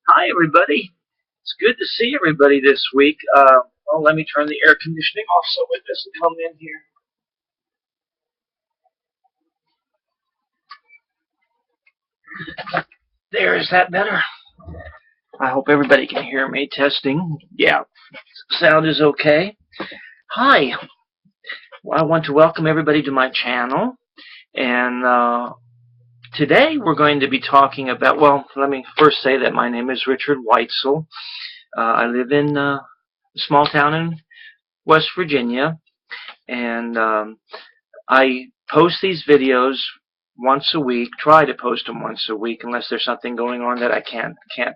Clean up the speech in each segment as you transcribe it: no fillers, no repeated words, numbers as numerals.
Hi, everybody. It's good to see everybody this week. Let me turn the air conditioning off so it doesn't come in here. There, is that better? I hope everybody can hear me. Testing. Yeah, sound is okay. Hi. Well, I want to welcome everybody to my channel. And today we're going to be talking about, well, let me first say that my name is Richard Weitzel. I live in a small town in West Virginia. And I post these videos once a week. Try to post them once a week, unless there's something going on that I can't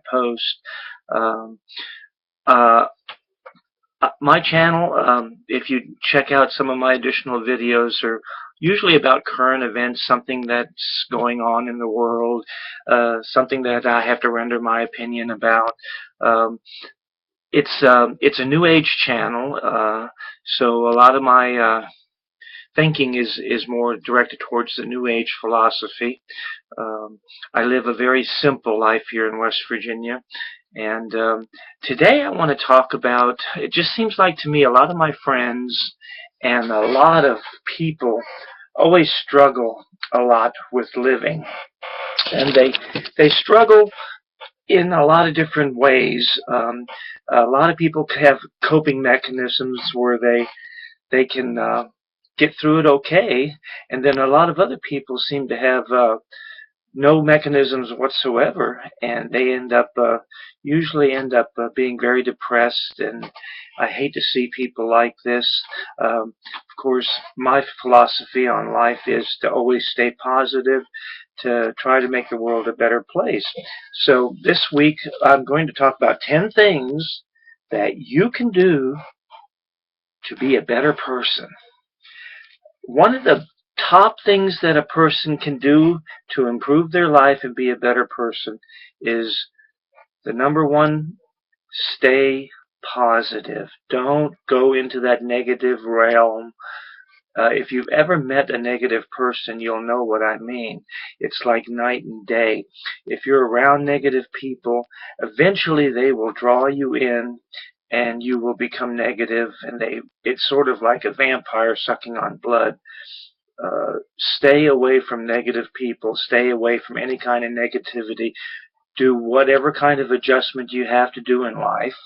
post. Um, uh, my channel, if you check out some of my additional videos, are usually about current events, something that's going on in the world, something that I have to render my opinion about. Um, it's a new age channel, so a lot of my thinking is more directed towards the New Age philosophy. Um, I live a very simple life here in West Virginia, and today I want to talk about. It just seems like to me a lot of my friends and a lot of people always struggle a lot with living, and they struggle in a lot of different ways. A lot of people have coping mechanisms where they can get through it okay, and then a lot of other people seem to have no mechanisms whatsoever, and they usually end up being very depressed. And I hate to see people like this. Of course, my philosophy on life is to always stay positive, to try to make the world a better place. So this week I'm going to talk about 10 things that you can do to be a better person. One of the top things that a person can do to improve their life and be a better person is the number one: stay positive. Don't go into that negative realm. If you've ever met a negative person, you'll know what I mean. It's like night and day. If you're around negative people, eventually they will draw you in and you will become negative, and it's sort of like a vampire sucking on blood. Stay away from negative people. Stay away from any kind of negativity. Do whatever kind of adjustment you have to do in life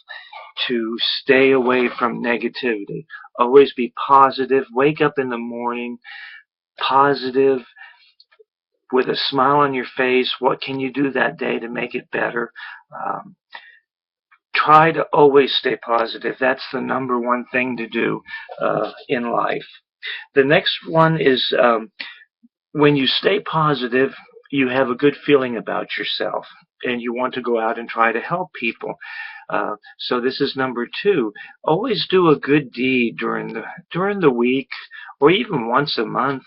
to stay away from negativity. Always be positive. Wake up in the morning positive with a smile on your face. What can you do that day to make it better? Um, Try to always stay positive. That's the number one thing to do in life. The next one is when you stay positive, you have a good feeling about yourself, and you want to go out and try to help people. So this is number two. Always do a good deed during the week, or even once a month.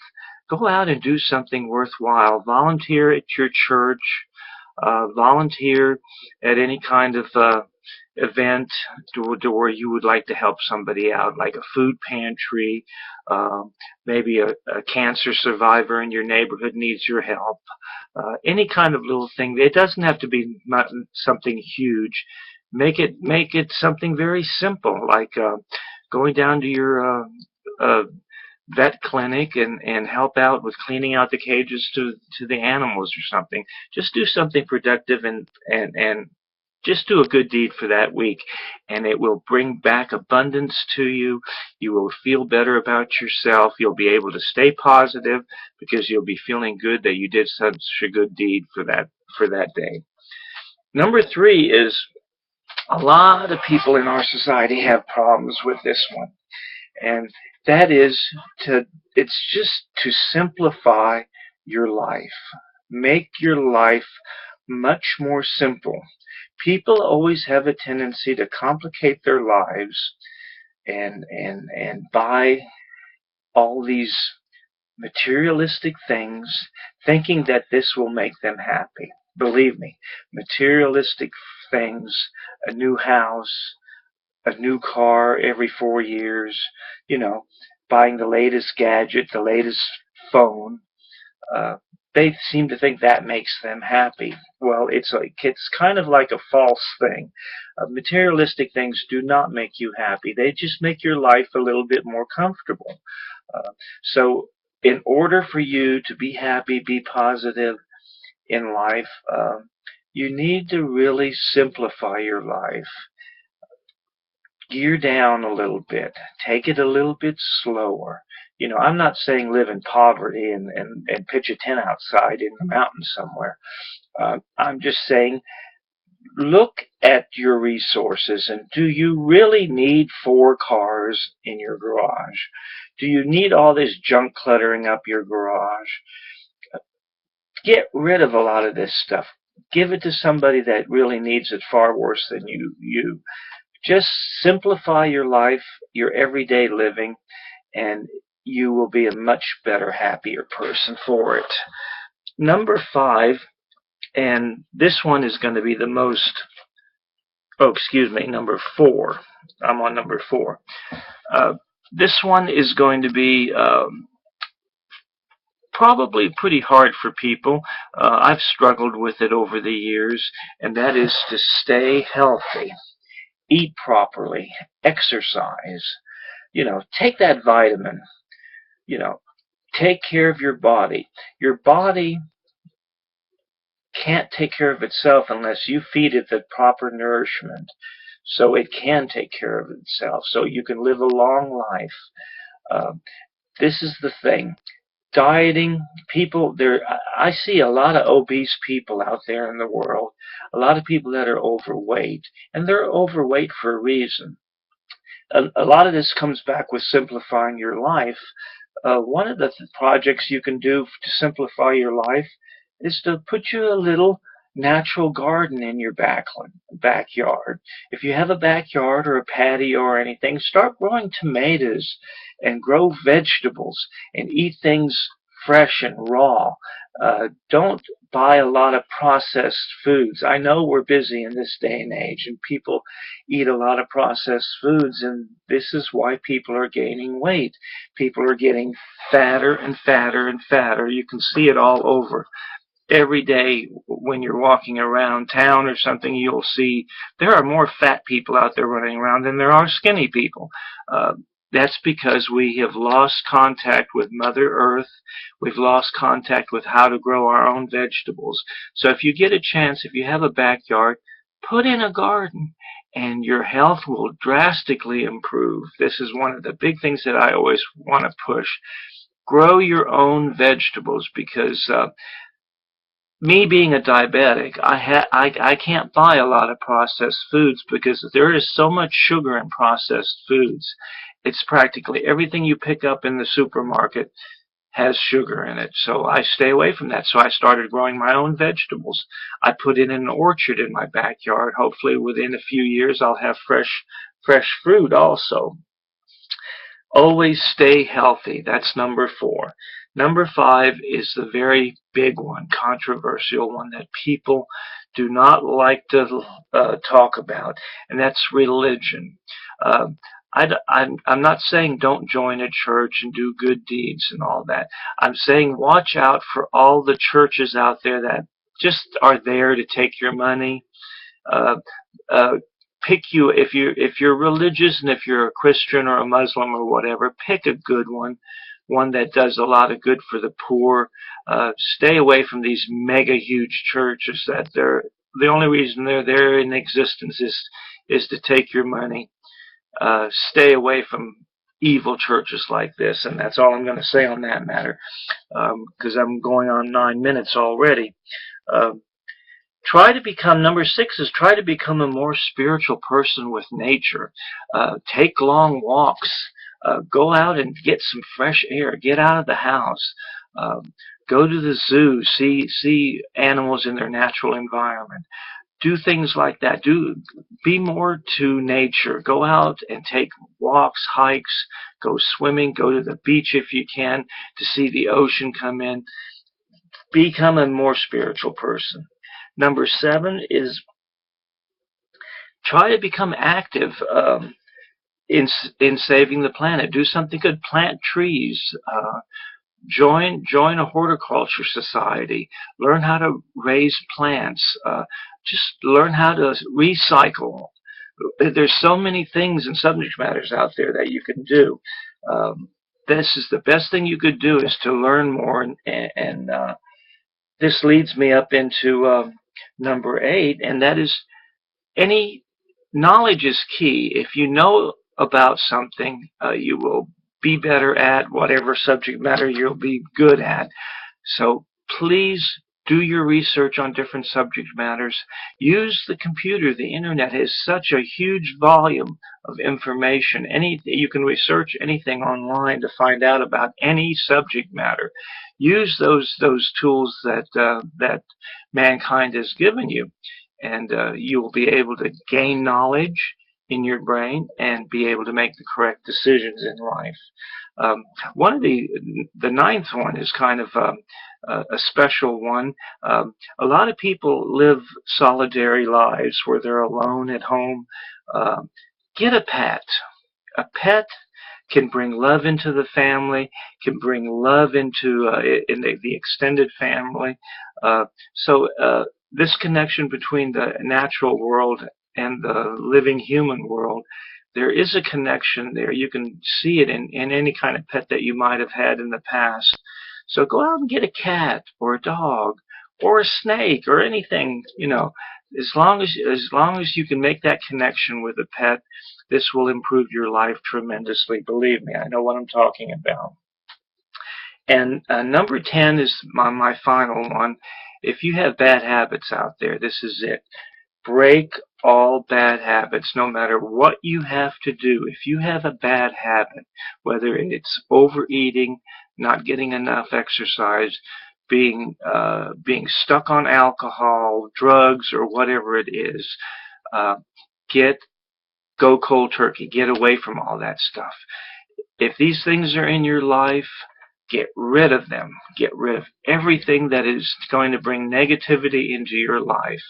Go out and do something worthwhile. Volunteer at your church. Volunteer at any kind of event where you would like to help somebody out, like a food pantry. Maybe a cancer survivor in your neighborhood needs your help. Any kind of little thing. It doesn't have to be something huge. Make it something very simple, like going down to your vet clinic and help out with cleaning out the cages to the animals or something. Just do something productive, and just do a good deed for that week, and it will bring back abundance to you. You will feel better about yourself. You'll be able to stay positive because you'll be feeling good that you did such a good deed for that day. Number three is, a lot of people in our society have problems with this one, and that is it's just to simplify your life. Make your life much more simple. People always have a tendency to complicate their lives and buy all these materialistic things, thinking that this will make them happy. Believe me, materialistic things, a new house, a new car every 4 years, you know, buying the latest gadget, the latest phone, uh, they seem to think that makes them happy. Well, it's kind of like a false thing. Materialistic things do not make you happy. They just make your life a little bit more comfortable. So in order for you to be happy, be positive in life, you need to really simplify your life. Gear down a little bit. Take it a little bit slower. You know, I'm not saying live in poverty and pitch a tent outside in the mountains somewhere. I'm just saying look at your resources, and do you really need 4 cars in your garage? Do you need all this junk cluttering up your garage? Get rid of a lot of this stuff. Give it to somebody that really needs it far worse than you. Just simplify your life, your everyday living, and you will be a much better, happier person for it. Number 5, and this one is going to be the most, number 4. I'm on number 4. This one is going to be probably pretty hard for people. I've struggled with it over the years, and that is to stay healthy. Eat properly, exercise, take that vitamin, take care of your body. Your body can't take care of itself unless you feed it the proper nourishment so it can take care of itself, so you can live a long life. This is the thing. Dieting, I see a lot of obese people out there in the world, a lot of people that are overweight, and they're overweight for a reason. A lot of this comes back with simplifying your life. One of the projects you can do to simplify your life is to put you a little natural garden in your backyard. If you have a backyard or a patio or anything, start growing tomatoes and grow vegetables and eat things fresh and raw. Don't buy a lot of processed foods. I know we're busy in this day and age and people eat a lot of processed foods, and this is why people are gaining weight. People are getting fatter and fatter and fatter. You can see it all over. Every day when you're walking around town or something, you'll see there are more fat people out there running around than there are skinny people. That's because we have lost contact with Mother Earth. We've lost contact with how to grow our own vegetables. So if you get a chance, if you have a backyard, put in a garden and your health will drastically improve. This is one of the big things that I always want to push. Grow your own vegetables, because me being a diabetic, I can't buy a lot of processed foods because there is so much sugar in processed foods. It's practically everything you pick up in the supermarket has sugar in it. So I stay away from that. So I started growing my own vegetables. I put in an orchard in my backyard. Hopefully within a few years I'll have fresh fruit also. Always stay healthy. That's number 4. Number 5 is the very big one, controversial one that people do not like to talk about, and that's religion. I'm not saying don't join a church and do good deeds and all that. I'm saying watch out for all the churches out there that just are there to take your money. Pick you, if you're religious, and if you're a Christian or a Muslim or whatever, pick a good one that does a lot of good for the poor. Stay away from these mega huge churches that the only reason they're there in existence is to take your money. Stay away from evil churches like this, and that's all I'm going to say on that matter, because I'm going on 9 minutes already. Number 6 is try to become a more spiritual person with nature. Take long walks. Go out and get some fresh air. Get out of the house. Go to the zoo. See animals in their natural environment. Do things like that. Be more to nature. Go out and take walks, hikes, go swimming, go to the beach if you can to see the ocean come in. Become a more spiritual person. Number 7 is try to become active in saving the planet. Do something good. Plant trees. join a horticulture society. Learn how to raise plants. Just learn how to recycle. There's so many things and subject matters out there that you can do. Um, this is the best thing you could do, is to learn more, and this leads me up into number 8, and that is, any knowledge is key. If you know about something, you will be better at whatever subject matter you'll be good at. So please do your research on different subject matters. Use the computer. The internet has such a huge volume of information. You can research anything online to find out about any subject matter. Use those tools that mankind has given you, and you will be able to gain knowledge in your brain and be able to make the correct decisions in life. One of the ninth one is kind of a special one. A lot of people live solitary lives where they're alone at home. Get a pet. A pet can bring love into the family, can bring love into in the extended family. So this connection between the natural world and the living human world, there is a connection there. You can see it in any kind of pet that you might have had in the past. So go out and get a cat or a dog or a snake or anything, as long as you can make that connection with a pet, this will improve your life tremendously. Believe me, I know what I'm talking about. And number 10 is my final one. If you have bad habits out there, this is it. Break all bad habits, no matter what you have to do. If you have a bad habit, whether it's overeating, not getting enough exercise, being stuck on alcohol, drugs, or whatever it is, go cold turkey. Get away from all that stuff. If these things are in your life, get rid of them. Get rid of everything that is going to bring negativity into your life,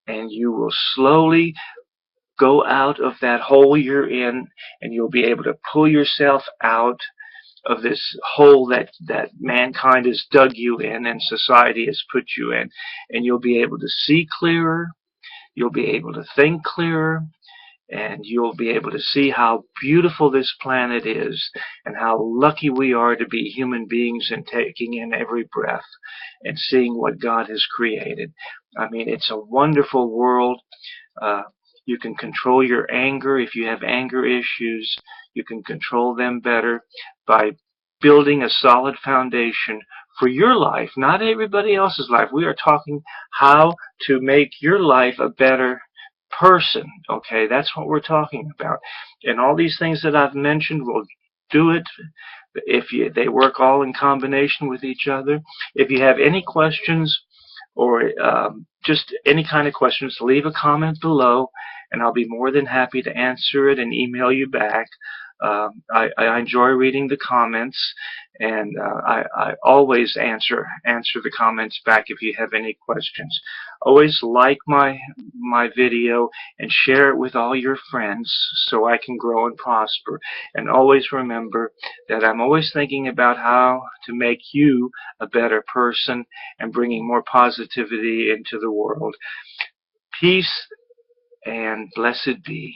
and you will slowly go out of that hole you're in, and you'll be able to pull yourself out of this hole that mankind has dug you in and society has put you in, and you'll be able to see clearer, you'll be able to think clearer, and you'll be able to see how beautiful this planet is and how lucky we are to be human beings and taking in every breath and seeing what God has created. I mean, it's a wonderful world. You can control your anger. If you have anger issues, you can control them better by building a solid foundation for your life, not everybody else's life. We are talking how to make your life a better person. Okay, that's what we're talking about. And all these things that I've mentioned will do it if they work all in combination with each other. If you have any questions or just any kind of questions, leave a comment below, and I'll be more than happy to answer it and email you back. I enjoy reading the comments, and I always answer the comments back if you have any questions. Always like my video and share it with all your friends so I can grow and prosper. And always remember that I'm always thinking about how to make you a better person and bringing more positivity into the world. Peace and blessed be.